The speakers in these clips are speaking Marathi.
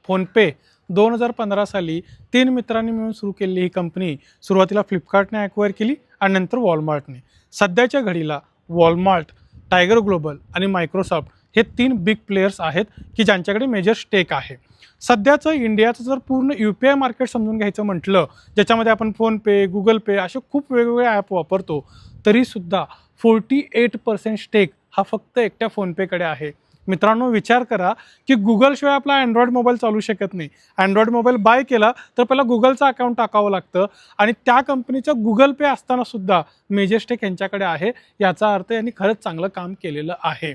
फोनपे 2015 साली 3 मित्रांनी मिळून सुरू केलेली ही कंपनी सुरुवातीला फ्लिपकार्टने ॲक्वायर केली आणि नंतर वॉलमार्टने. सध्याच्या घडीला वॉलमार्ट, टायगर ग्लोबल आणि मायक्रोसॉफ्ट हे 3 बिग प्लेयर्स आहेत की ज्यांच्याकडे मेजर स्टेक आहे. सध्याचं इंडियाचं जर पूर्ण UPI मार्केट समजून घ्यायचं म्हटलं, ज्याच्यामध्ये आपण फोनपे, गुगल पे असे खूप वेगवेगळे ॲप वापरतो, तरीसुद्धा 48% स्टेक हा फक्त एकट्या फोनपेकडे आहे. मित्रांनो, विचार करा की गुगलशिवाय आपला अँड्रॉइड मोबाईल चालू शकत नाही. अँड्रॉइड मोबाईल बाय केला तर पहिला गुगलचं अकाउंट टाकावं लागतं आणि त्या कंपनीचं गुगल पे असताना सुद्धा मेजर स्टेक यांच्याकडे आहे. याचा अर्थ यांनी खरंच चांगलं काम केलेलं आहे.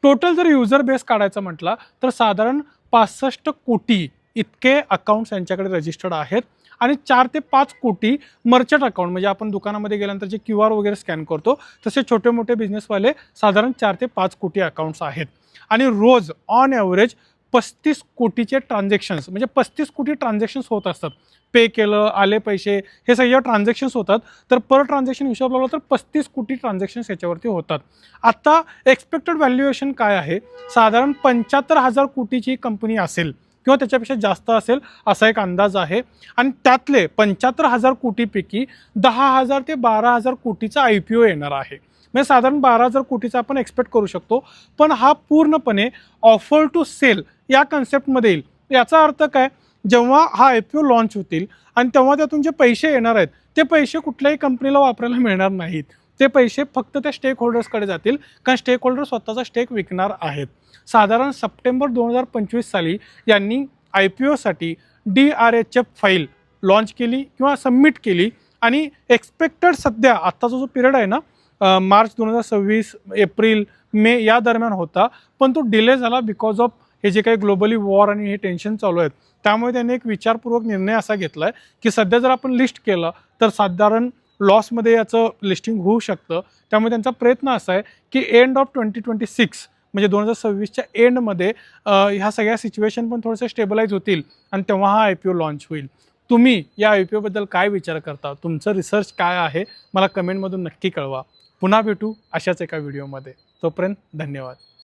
टोटल जर युजर बेस काढायचा म्हटला तर साधारण 65 कोटी इतके अकाउंट्स यांच्याकडे रजिस्टर्ड आहेत आणि 4 ते 5 कोटी मर्चंट अकाउंट, म्हणजे आपण दुकानामध्ये गेल्यानंतर जे QR वगैरे स्कॅन करतो तसे छोटे मोठे बिझनेसवाले साधारण 4 ते 5 कोटी अकाउंट्स आहेत. आणि रोज ऑन ॲव्हरेज 35 कोटीचे ट्रान्झॅक्शन्स, म्हणजे 35 कोटी ट्रान्झॅक्शन्स होत असतात. पे केलं, आले पैसे, हे सगळे ट्रान्झॅक्शन्स होतात. तर पर ट्रान्झॅक्शन हिशोब लावला तर 35 कोटी ट्रान्झॅक्शन्स याच्यावरती होतात. आता एक्सपेक्टेड व्हॅल्युएशन काय आहे? साधारण 75,000 कोटीची कंपनी असेल किंवा त्याच्यापेक्षा जास्त असेल असा एक अंदाज आहे. आणि त्यातले 75,000 कोटीपैकी 10,000 ते 12,000 कोटीचा IPO येणार आहे. म्हणजे साधारण 12,000 कोटीचा आपण एक्सपेक्ट करू शकतो. पण हा पूर्णपणे ऑफर टू सेल या कन्सेप्टमध्ये येईल. याचा अर्थ काय? जेव्हा हा IPO लॉन्च होतील आणि तेव्हा त्यातून जे पैसे येणार आहेत ते पैसे कुठल्याही कंपनीला वापरायला मिळणार नाहीत. ते पैसे फक्त त्या स्टेक होल्डर्सकडे जातील, कारण स्टेक होल्डर स्वतःचा स्टेक विकणार आहेत. साधारण सप्टेंबर 2025 साली यांनी IPOसाठी DRHF फाईल लॉन्च केली किंवा सबमिट केली आणि एक्सपेक्टेड सध्या आत्ताचा जो पिरियड आहे ना, मार्च 2026, एप्रिल, मे या दरम्यान होता, पण तो डिले झाला बिकॉज ऑफ हे जे काही ग्लोबली वॉर आणि हे टेन्शन चालू आहेत. त्यामुळे त्यांनी एक विचारपूर्वक निर्णय असा घेतला आहे की सध्या जर आपण लिस्ट केलं तर साधारण लॉसमध्ये याचं लिस्टिंग होऊ शकतं. त्यामुळे त्यांचा प्रयत्न असा आहे की एंड ऑफ 2026 म्हणजे 2026च्या एंडमध्ये ह्या सगळ्या सिच्युएशन पण थोडंसं स्टेबलाइज होतील आणि तेव्हा हा IPO लॉन्च होईल. तुम्ही या IPO बद्दल काय विचार करता? तुमचं रिसर्च काय आहे? मला कमेंटमधून नक्की कळवा. पुन्हा भेटू अशाच एका व्हिडिओमध्ये. तोपर्यंत धन्यवाद.